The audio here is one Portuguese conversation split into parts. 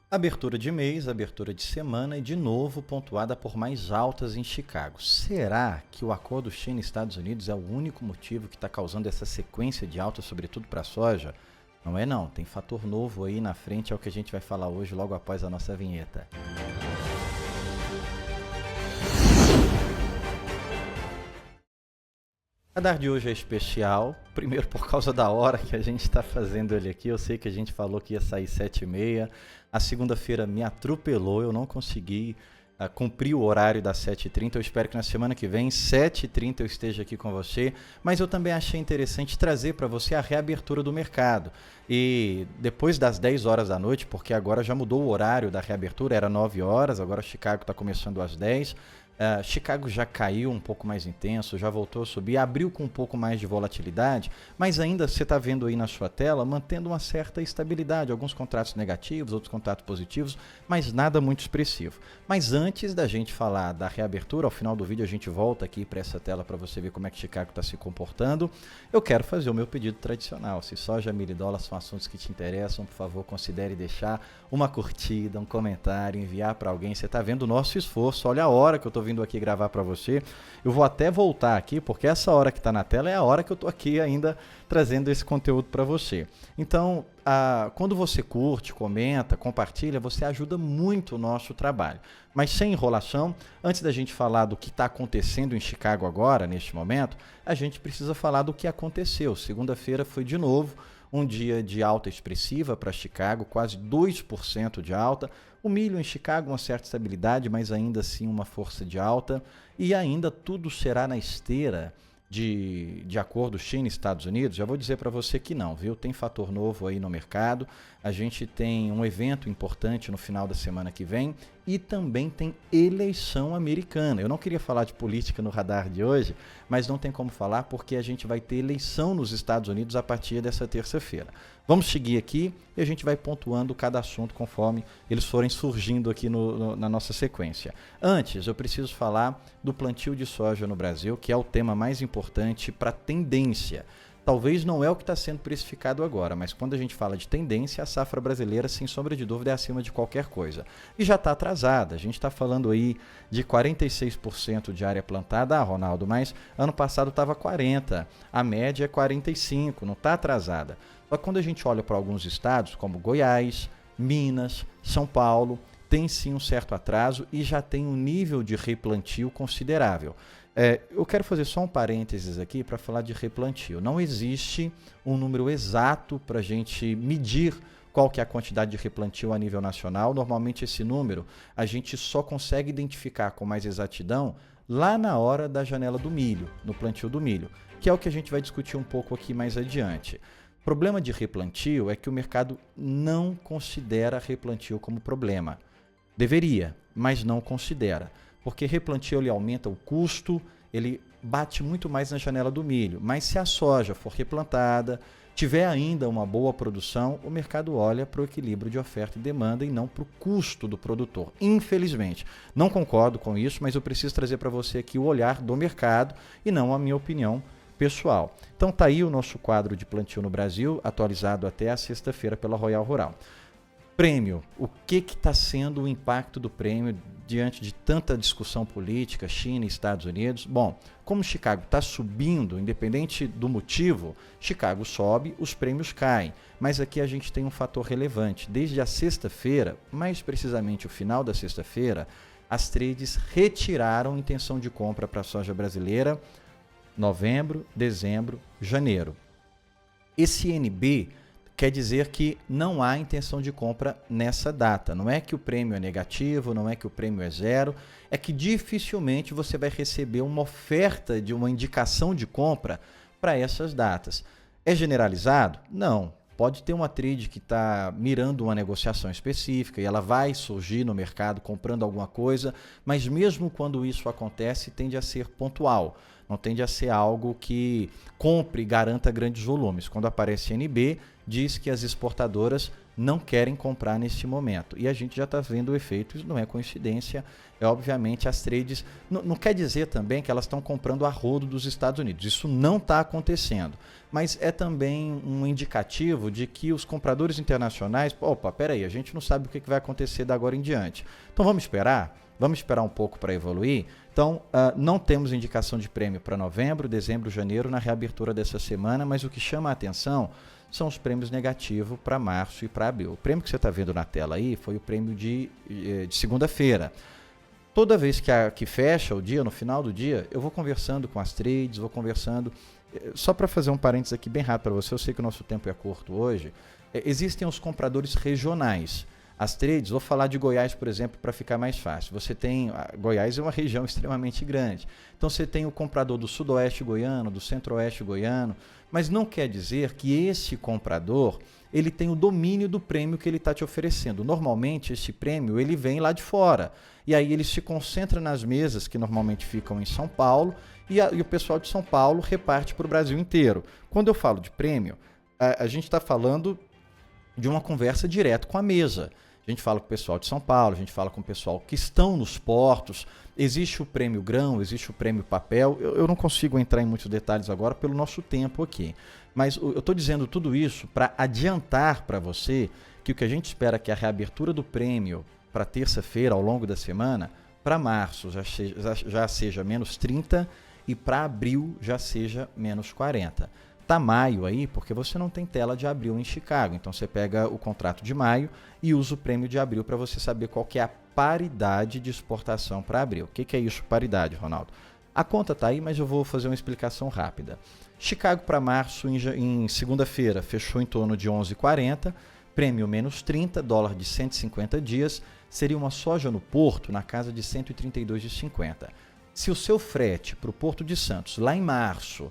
Abertura de mês, abertura de semana e de novo pontuada por mais altas em Chicago. Será que o acordo China e Estados Unidos é o único motivo que está causando essa sequência de alta, sobretudo para a soja? Não é não, tem fator novo aí na frente, é o que a gente vai falar hoje logo após a nossa vinheta. O radar de hoje é especial, primeiro por causa da hora que a gente está fazendo ele aqui. Eu sei que a gente falou que ia sair 7h30, a segunda-feira me atropelou, eu não consegui cumprir o horário das 7h30. Eu espero que na semana que vem, 7h30, eu esteja aqui com você, mas eu também achei interessante trazer para você a reabertura do mercado. E depois das 10 horas da noite, porque agora já mudou o horário da reabertura, era 9 horas, agora Chicago está começando às 10. Chicago já caiu um pouco mais intenso, já voltou a subir, abriu com um pouco mais de volatilidade, mas ainda você está vendo aí na sua tela, mantendo uma certa estabilidade, alguns contratos negativos, outros contratos positivos, mas nada muito expressivo. Mas antes da gente falar da reabertura, ao final do vídeo a gente volta aqui para essa tela para você ver como é que Chicago está se comportando. Eu quero fazer o meu pedido tradicional. Se soja, milho e dólar são assuntos que te interessam, por favor, considere deixar uma curtida, um comentário, enviar para alguém. Você está vendo o nosso esforço, olha a hora que eu estou vindo aqui gravar para você. Eu vou até voltar aqui, porque essa hora que está na tela é a hora que eu estou aqui ainda trazendo esse conteúdo para você. Então, quando você curte, comenta, compartilha, você ajuda muito o nosso trabalho. Mas sem enrolação, antes da gente falar do que está acontecendo em Chicago agora, neste momento, a gente precisa falar do que aconteceu. Segunda-feira foi de novo um dia de alta expressiva para Chicago, quase 2% de alta. O milho em Chicago, uma certa estabilidade, mas ainda assim uma força de alta. E ainda tudo será na esteira de acordo China e Estados Unidos. Já vou dizer para você que não, viu? Tem fator novo aí no mercado. A gente tem um evento importante no final da semana que vem e também tem eleição americana. Eu não queria falar de política no radar de hoje, mas não tem como falar porque a gente vai ter eleição nos Estados Unidos a partir dessa terça-feira. Vamos seguir aqui e a gente vai pontuando cada assunto conforme eles forem surgindo aqui na nossa sequência. Antes, eu preciso falar do plantio de soja no Brasil, que é o tema mais importante para tendência. Talvez não é o que está sendo precificado agora, mas quando a gente fala de tendência, a safra brasileira, sem sombra de dúvida, é acima de qualquer coisa. E já está atrasada, a gente está falando aí de 46% de área plantada. Ronaldo, mas ano passado estava 40%, a média é 45%, não está atrasada. Só que quando a gente olha para alguns estados, como Goiás, Minas, São Paulo, tem sim um certo atraso e já tem um nível de replantio considerável. Eu quero fazer só um parênteses aqui para falar de replantio. Não existe um número exato para a gente medir qual que é a quantidade de replantio a nível nacional. Normalmente esse número a gente só consegue identificar com mais exatidão lá na hora da janela do milho, no plantio do milho, que é o que a gente vai discutir um pouco aqui mais adiante. O problema de replantio é que o mercado não considera replantio como problema. Deveria, mas não considera. Porque replantio ele aumenta o custo, ele bate muito mais na janela do milho. Mas se a soja for replantada, tiver ainda uma boa produção, o mercado olha para o equilíbrio de oferta e demanda e não para o custo do produtor. Infelizmente, não concordo com isso, mas eu preciso trazer para você aqui o olhar do mercado e não a minha opinião pessoal. Então tá aí o nosso quadro de plantio no Brasil, atualizado até a sexta-feira pela Royal Rural. Prêmio, o que está sendo o impacto do prêmio diante de tanta discussão política, China e Estados Unidos? Bom, como Chicago está subindo, independente do motivo, Chicago sobe, os prêmios caem. Mas aqui a gente tem um fator relevante. Desde a sexta-feira, mais precisamente o final da sexta-feira, as trades retiraram intenção de compra para a soja brasileira novembro, dezembro, janeiro. Esse NB quer dizer que não há intenção de compra nessa data. Não é que o prêmio é negativo, não é que o prêmio é zero, é que dificilmente você vai receber uma oferta de uma indicação de compra para essas datas. É generalizado? Não. Pode ter uma trade que está mirando uma negociação específica e ela vai surgir no mercado comprando alguma coisa, mas mesmo quando isso acontece, tende a ser pontual. Não tende a ser algo que compre e garanta grandes volumes. Quando aparece NB, diz que as exportadoras não querem comprar neste momento. E a gente já está vendo o efeito, isso não é coincidência, obviamente as trades, não quer dizer também que elas estão comprando a rodo dos Estados Unidos, isso não está acontecendo, mas é também um indicativo de que os compradores internacionais, opa, peraí, a gente não sabe o que vai acontecer da agora em diante, então vamos esperar um pouco para evoluir. Então, não temos indicação de prêmio para novembro, dezembro, janeiro, na reabertura dessa semana, mas o que chama a atenção são os prêmios negativos para março e para abril. O prêmio que você está vendo na tela aí foi o prêmio de segunda-feira. Toda vez que fecha o dia, no final do dia, eu vou conversando com as trades, vou conversando. Só para fazer um parênteses aqui bem rápido para você, eu sei que o nosso tempo é curto hoje. Existem os compradores regionais. As trades, vou falar de Goiás, por exemplo, para ficar mais fácil. Você tem, Goiás é uma região extremamente grande. Então você tem o comprador do sudoeste goiano, do centro-oeste goiano, mas não quer dizer que esse comprador ele tem o domínio do prêmio que ele está te oferecendo. Normalmente esse prêmio ele vem lá de fora e aí ele se concentra nas mesas que normalmente ficam em São Paulo e o pessoal de São Paulo reparte para o Brasil inteiro. Quando eu falo de prêmio, a gente está falando de uma conversa direto com a mesa. A gente fala com o pessoal de São Paulo, a gente fala com o pessoal que estão nos portos, existe o prêmio grão, existe o prêmio papel, eu não consigo entrar em muitos detalhes agora pelo nosso tempo aqui, mas eu estou dizendo tudo isso para adiantar para você que o que a gente espera que a reabertura do prêmio para terça-feira, ao longo da semana, para março já seja menos 30 e para abril já seja menos 40. Tá maio aí, porque você não tem tela de abril em Chicago. Então você pega o contrato de maio e usa o prêmio de abril para você saber qual que é a paridade de exportação para abril. O que é isso, paridade, Ronaldo? A conta tá aí, mas eu vou fazer uma explicação rápida. Chicago para março, em segunda-feira, fechou em torno de 11,40, prêmio menos 30, dólar de 150 dias, seria uma soja no porto na casa de 132,50. Se o seu frete para o Porto de Santos, lá em março,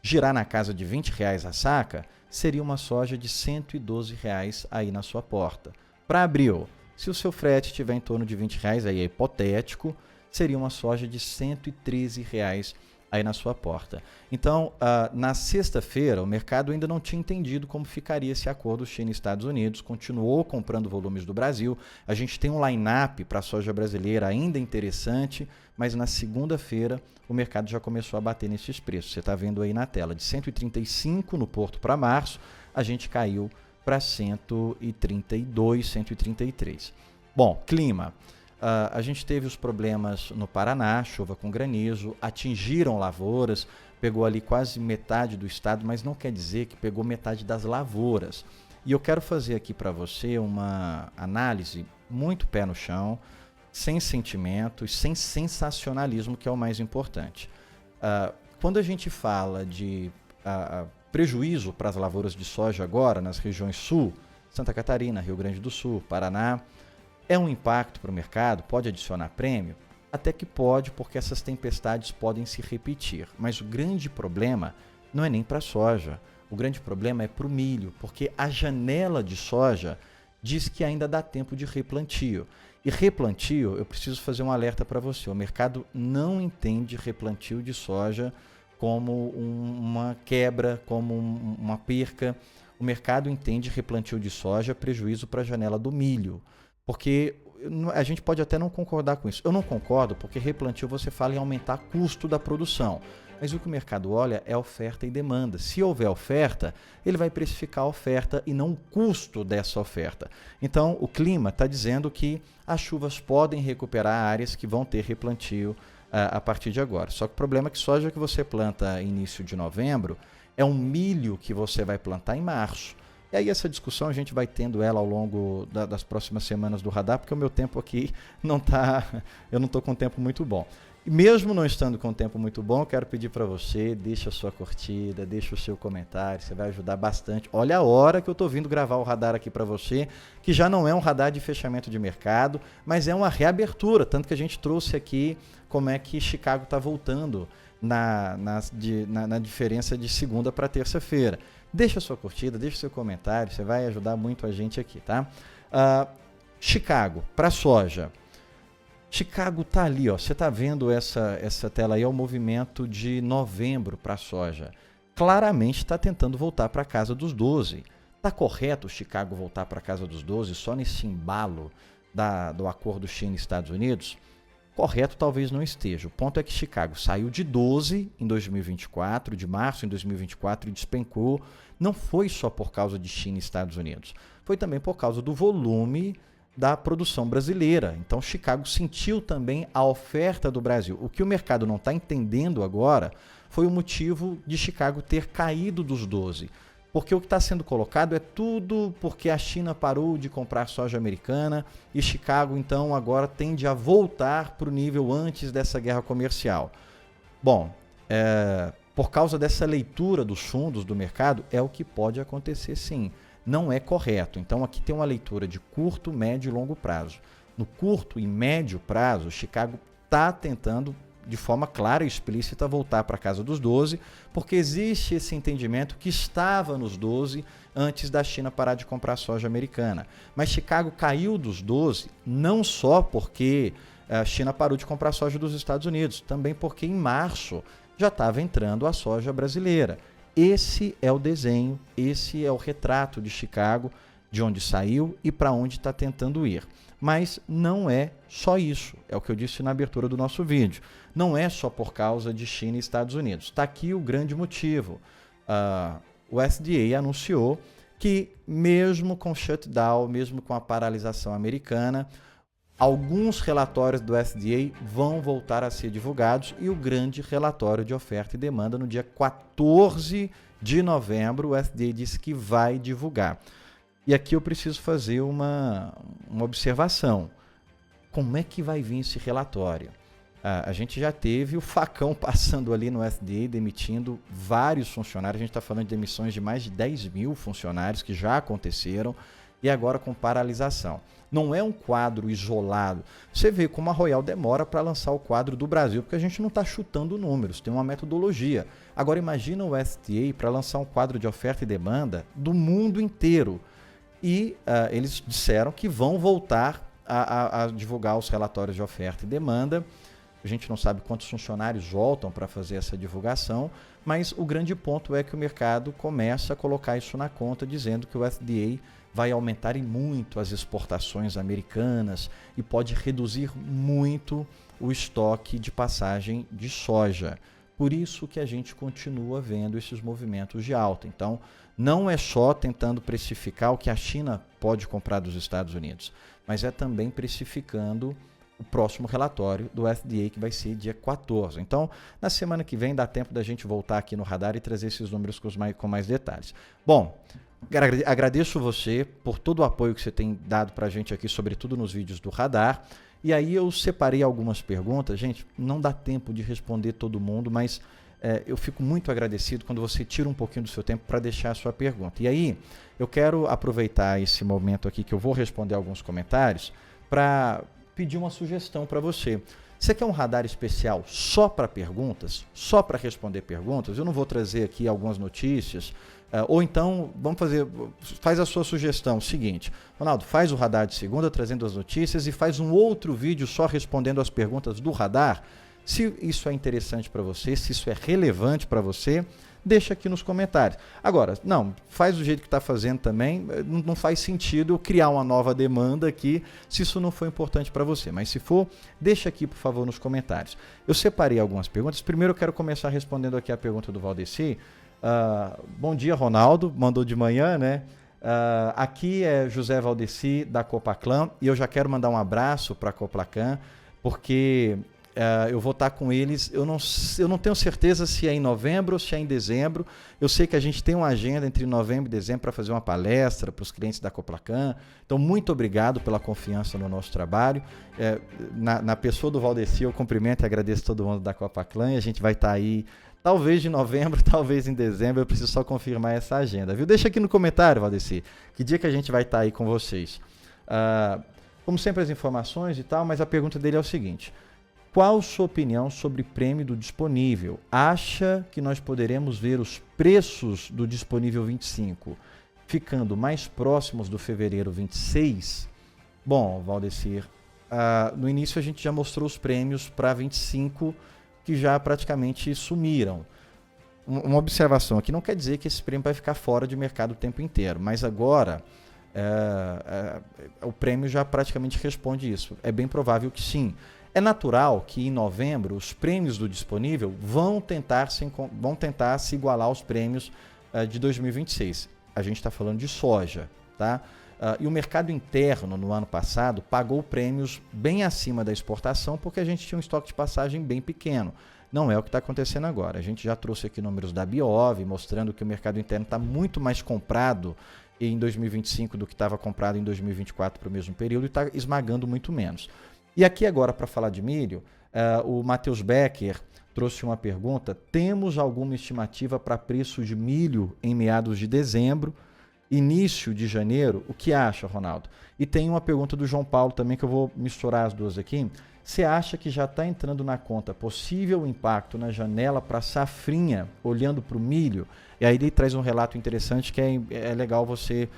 girar na casa de R$20 a saca, seria uma soja de R$112 aí na sua porta. Para abril, se o seu frete estiver em torno de R$20, aí é hipotético, seria uma soja de R$113 aí na sua porta. Então, na sexta-feira, o mercado ainda não tinha entendido como ficaria esse acordo China e Estados Unidos, continuou comprando volumes do Brasil. A gente tem um line-up para a soja brasileira ainda interessante, mas na segunda-feira o mercado já começou a bater nesses preços. Você está vendo aí na tela, de 135 no porto para março, a gente caiu para 132, 133. Bom, clima. A gente teve os problemas no Paraná, chuva com granizo, atingiram lavouras, pegou ali quase metade do estado, mas não quer dizer que pegou metade das lavouras. E eu quero fazer aqui para você uma análise muito pé no chão, sem sentimentos, sem sensacionalismo, que é o mais importante. Quando a gente fala de prejuízo para as lavouras de soja agora, nas regiões sul, Santa Catarina, Rio Grande do Sul, Paraná, é um impacto para o mercado? Pode adicionar prêmio? Até que pode, porque essas tempestades podem se repetir. Mas o grande problema não é nem para a soja. O grande problema é para o milho, porque a janela de soja diz que ainda dá tempo de replantio. E replantio, eu preciso fazer um alerta para você. O mercado não entende replantio de soja como uma quebra, como uma perca. O mercado entende replantio de soja prejuízo para a janela do milho. Porque a gente pode até não concordar com isso. Eu não concordo porque replantio você fala em aumentar o custo da produção. Mas o que o mercado olha é oferta e demanda. Se houver oferta, ele vai precificar a oferta e não o custo dessa oferta. Então, o clima está dizendo que as chuvas podem recuperar áreas que vão ter replantio a partir de agora. Só que o problema é que soja que você planta início de novembro é um milho que você vai plantar em março. E aí essa discussão a gente vai tendo ela ao longo das próximas semanas do radar, porque o meu tempo aqui não está, eu não estou com um tempo muito bom. E mesmo não estando com um tempo muito bom, eu quero pedir para você, deixa a sua curtida, deixa o seu comentário, você vai ajudar bastante. Olha a hora que eu estou vindo gravar o radar aqui para você, que já não é um radar de fechamento de mercado, mas é uma reabertura, tanto que a gente trouxe aqui como é que Chicago está voltando na diferença de segunda para terça-feira. Deixa a sua curtida, deixa o seu comentário, você vai ajudar muito a gente aqui, tá? Chicago, para soja. Chicago tá ali, ó. Você tá vendo essa tela aí, é o movimento de novembro para soja. Claramente está tentando voltar para casa dos 12. Está correto o Chicago voltar para a casa dos 12 só nesse embalo do acordo China e Estados Unidos? Correto talvez não esteja. O ponto é que Chicago saiu de 12 em 2024, de março em 2024, e despencou. Não foi só por causa de China e Estados Unidos. Foi também por causa do volume da produção brasileira. Então, Chicago sentiu também a oferta do Brasil. O que o mercado não está entendendo agora foi o motivo de Chicago ter caído dos 12. Porque o que está sendo colocado é tudo porque a China parou de comprar soja americana e Chicago, então, agora tende a voltar para o nível antes dessa guerra comercial. Bom, por causa dessa leitura dos fundos do mercado, é o que pode acontecer sim. Não é correto. Então, aqui tem uma leitura de curto, médio e longo prazo. No curto e médio prazo, Chicago está tentando, de forma clara e explícita, voltar para a casa dos 12, porque existe esse entendimento que estava nos 12 antes da China parar de comprar soja americana. Mas Chicago caiu dos 12 não só porque a China parou de comprar soja dos Estados Unidos, também porque em março já estava entrando a soja brasileira. Esse é o desenho, esse é o retrato de Chicago, de onde saiu e para onde está tentando ir. Mas não é só isso, é o que eu disse na abertura do nosso vídeo. Não é só por causa de China e Estados Unidos. Está aqui o grande motivo. O USDA anunciou que mesmo com shutdown, mesmo com a paralisação americana, alguns relatórios do USDA vão voltar a ser divulgados e o grande relatório de oferta e demanda no dia 14 de novembro, o USDA disse que vai divulgar. E aqui eu preciso fazer uma observação. Como é que vai vir esse relatório? A gente já teve o facão passando ali no USDA, demitindo vários funcionários. A gente está falando de demissões de mais de 10 mil funcionários que já aconteceram e agora com paralisação. Não é um quadro isolado. Você vê como a Royal demora para lançar o quadro do Brasil, porque a gente não está chutando números, tem uma metodologia. Agora imagina o USDA para lançar um quadro de oferta e demanda do mundo inteiro. E eles disseram que vão voltar a divulgar os relatórios de oferta e demanda. A gente não sabe quantos funcionários voltam para fazer essa divulgação, mas o grande ponto é que o mercado começa a colocar isso na conta, dizendo que o USDA vai aumentar em muito as exportações americanas e pode reduzir muito o estoque de passagem de soja. Por isso que a gente continua vendo esses movimentos de alta. Então, não é só tentando precificar o que a China pode comprar dos Estados Unidos, mas é também precificando o próximo relatório do USDA, que vai ser dia 14. Então, na semana que vem, dá tempo da gente voltar aqui no Radar e trazer esses números com mais detalhes. Bom, agradeço você por todo o apoio que você tem dado para a gente aqui, sobretudo nos vídeos do Radar. E aí eu separei algumas perguntas. Gente, não dá tempo de responder todo mundo, mas eu fico muito agradecido quando você tira um pouquinho do seu tempo para deixar a sua pergunta. E aí, eu quero aproveitar esse momento aqui que eu vou responder alguns comentários para pedir uma sugestão para você. Você quer um radar especial só para perguntas? Só para responder perguntas? Eu não vou trazer aqui algumas notícias. Ou então, faz a sua sugestão. Seguinte, Ronaldo, faz o radar de segunda trazendo as notícias e faz um outro vídeo só respondendo as perguntas do radar. Se isso é interessante para você, se isso é relevante para você, deixa aqui nos comentários. Agora, não, faz do jeito que está fazendo também, não faz sentido eu criar uma nova demanda aqui se isso não for importante para você. Mas se for, deixa aqui, por favor, nos comentários. Eu separei algumas perguntas. Primeiro eu quero começar respondendo aqui a pergunta do Valdeci. Bom dia, Ronaldo, mandou de manhã, né? Aqui é José Valdeci, da Copaclan, e eu já quero mandar um abraço para a Copaclan, porque eu vou estar com eles, eu não tenho certeza se é em novembro ou se é em dezembro. Eu sei que a gente tem uma agenda entre novembro e dezembro para fazer uma palestra para os clientes da Copaclan. Então, muito obrigado pela confiança no nosso trabalho. Na pessoa do Valdeci, eu cumprimento e agradeço todo mundo da Copaclan, e a gente vai estar aí talvez de novembro, talvez em dezembro. Eu preciso só confirmar essa agenda, viu? Deixa aqui no comentário, Valdeci, que dia que a gente vai estar aí com vocês. Como sempre, as informações e tal, mas a pergunta dele é o seguinte: qual sua opinião sobre prêmio do disponível? Acha que nós poderemos ver os preços do disponível 25 ficando mais próximos do fevereiro 26? Bom, Valdecir, no início a gente já mostrou os prêmios para 25 que já praticamente sumiram. uma observação aqui, não quer dizer que esse prêmio vai ficar fora de mercado o tempo inteiro, mas agora o prêmio já praticamente responde isso. É bem provável que sim. É natural que em novembro os prêmios do disponível vão tentar se igualar aos prêmios de 2026. A gente está falando de soja, tá? E o mercado interno no ano passado pagou prêmios bem acima da exportação porque a gente tinha um estoque de passagem bem pequeno. Não é o que está acontecendo agora. A gente já trouxe aqui números da Biov, mostrando que o mercado interno está muito mais comprado em 2025 do que estava comprado em 2024 para o mesmo período e está esmagando muito menos. E aqui agora, para falar de milho, o Matheus Becker trouxe uma pergunta. Temos alguma estimativa para preço de milho em meados de dezembro, início de janeiro? O que acha, Ronaldo? E tem uma pergunta do João Paulo também, que eu vou misturar as duas aqui. Você acha que já está entrando na conta possível impacto na janela para safrinha, olhando para o milho? E aí ele traz um relato interessante que é legal você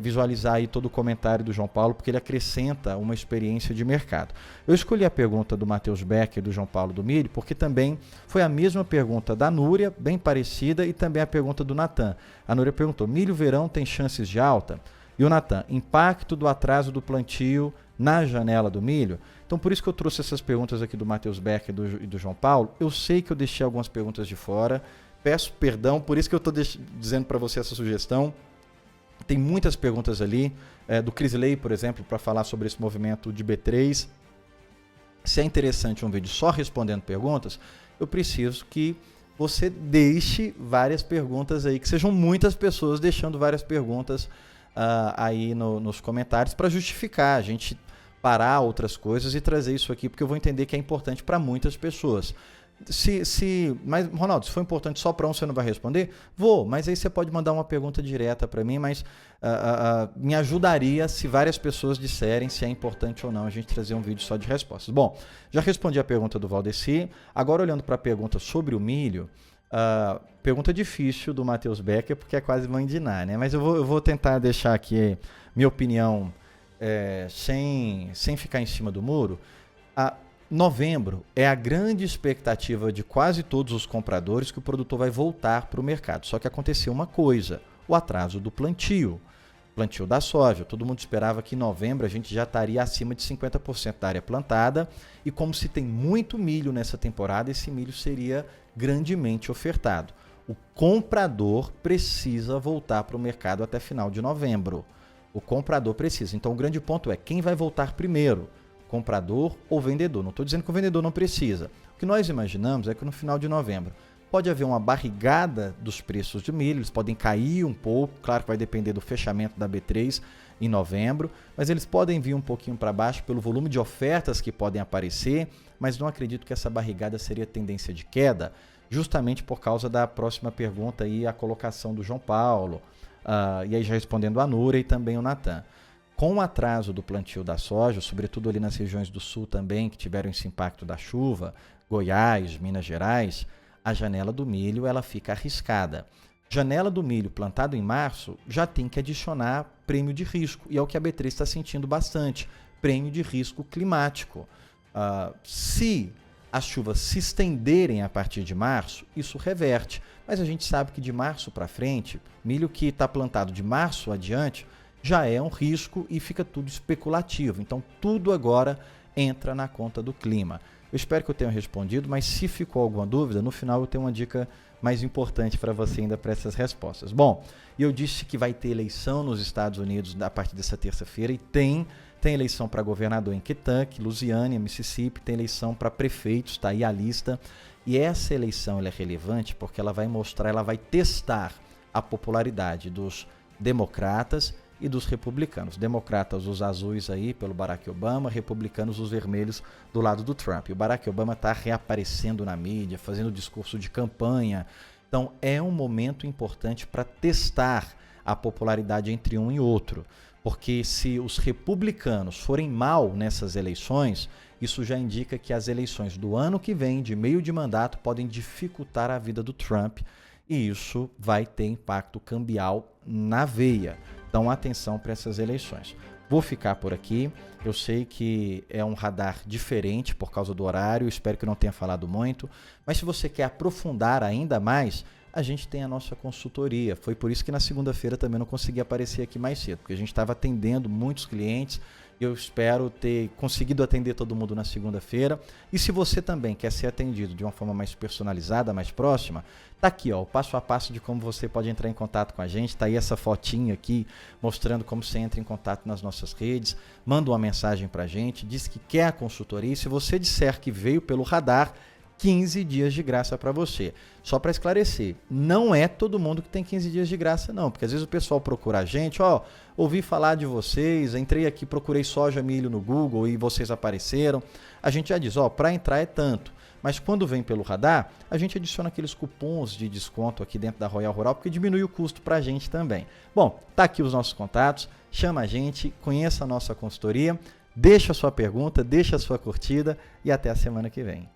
visualizar aí todo o comentário do João Paulo, porque ele acrescenta uma experiência de mercado. Eu escolhi a pergunta do Matheus Becker e do João Paulo do milho, porque também foi a mesma pergunta da Núria, bem parecida, e também a pergunta do Natan. A Núria perguntou, milho verão tem chances de alta? E o Natan, impacto do atraso do plantio na janela do milho? Então, por isso que eu trouxe essas perguntas aqui do Matheus Becker e do João Paulo. Eu sei que eu deixei algumas perguntas de fora, peço perdão, por isso que eu estou dizendo para você essa sugestão. Tem muitas perguntas ali, do Crisley, por exemplo, para falar sobre esse movimento de B3. Se é interessante um vídeo só respondendo perguntas, eu preciso que você deixe várias perguntas aí, que sejam muitas pessoas deixando várias perguntas aí nos comentários para justificar a gente parar outras coisas e trazer isso aqui, porque eu vou entender que é importante para muitas pessoas. Mas, Ronaldo, se for importante só para um, você não vai responder? Vou, mas aí você pode mandar uma pergunta direta para mim, mas me ajudaria se várias pessoas disserem se é importante ou não a gente trazer um vídeo só de respostas. Bom, já respondi a pergunta do Valdeci. Agora, olhando para a pergunta sobre o milho, pergunta difícil do Matheus Becker, porque é quase mãe de Ná, né? Mas eu vou tentar deixar aqui minha opinião sem ficar em cima do muro. Novembro é a grande expectativa de quase todos os compradores que o produtor vai voltar para o mercado. Só que aconteceu uma coisa, o atraso do plantio da soja. Todo mundo esperava que em novembro a gente já estaria acima de 50% da área plantada e como se tem muito milho nessa temporada, esse milho seria grandemente ofertado. O comprador precisa voltar para o mercado até final de novembro. O comprador precisa. Então o grande ponto é quem vai voltar primeiro? Comprador ou vendedor. Não estou dizendo que o vendedor não precisa. O que nós imaginamos é que no final de novembro pode haver uma barrigada dos preços de milho, eles podem cair um pouco, claro que vai depender do fechamento da B3 em novembro, mas eles podem vir um pouquinho para baixo pelo volume de ofertas que podem aparecer, mas não acredito que essa barrigada seria tendência de queda, justamente por causa da próxima pergunta e a colocação do João Paulo, e aí já respondendo a Núria e também o Natan. Com o atraso do plantio da soja, sobretudo ali nas regiões do sul também, que tiveram esse impacto da chuva, Goiás, Minas Gerais, a janela do milho ela fica arriscada. Janela do milho plantado em março já tem que adicionar prêmio de risco, e é o que a B3 está sentindo bastante, prêmio de risco climático. Se as chuvas se estenderem a partir de março, isso reverte, mas a gente sabe que de março para frente, milho que está plantado de março adiante, já é um risco e fica tudo especulativo. Então, tudo agora entra na conta do clima. Eu espero que eu tenha respondido, mas se ficou alguma dúvida, no final eu tenho uma dica mais importante para você ainda para essas respostas. Bom, eu disse que vai ter eleição nos Estados Unidos a partir dessa terça-feira e tem eleição para governador em Kentucky, Louisiana, Mississippi, tem eleição para prefeitos, está aí a lista. E essa eleição ela é relevante porque ela vai mostrar, ela vai testar a popularidade dos democratas e dos republicanos. Democratas, os azuis aí pelo Barack Obama, republicanos, os vermelhos do lado do Trump. E o Barack Obama está reaparecendo na mídia, fazendo discurso de campanha. Então é um momento importante para testar a popularidade entre um e outro. Porque se os republicanos forem mal nessas eleições, isso já indica que as eleições do ano que vem, de meio de mandato, podem dificultar a vida do Trump. E isso vai ter impacto cambial na veia. Então, atenção para essas eleições. Vou ficar por aqui. Eu sei que é um radar diferente por causa do horário. Espero que não tenha falado muito. Mas se você quer aprofundar ainda mais, a gente tem a nossa consultoria. Foi por isso que na segunda-feira também não consegui aparecer aqui mais cedo, porque a gente estava atendendo muitos clientes. Eu espero ter conseguido atender todo mundo na segunda-feira. E se você também quer ser atendido de uma forma mais personalizada, mais próxima, tá aqui, ó, o passo a passo de como você pode entrar em contato com a gente. Tá aí essa fotinha aqui mostrando como você entra em contato nas nossas redes. Manda uma mensagem pra gente, diz que quer a consultoria. E se você disser que veio pelo radar, 15 dias de graça para você. Só para esclarecer, não é todo mundo que tem 15 dias de graça não, porque às vezes o pessoal procura a gente, ouvi falar de vocês, entrei aqui, procurei soja, milho no Google e vocês apareceram. A gente já diz, para entrar é tanto, mas quando vem pelo radar, a gente adiciona aqueles cupons de desconto aqui dentro da Royal Rural, porque diminui o custo para a gente também. Bom, tá aqui os nossos contatos, chama a gente, conheça a nossa consultoria, deixa a sua pergunta, deixa a sua curtida e até a semana que vem.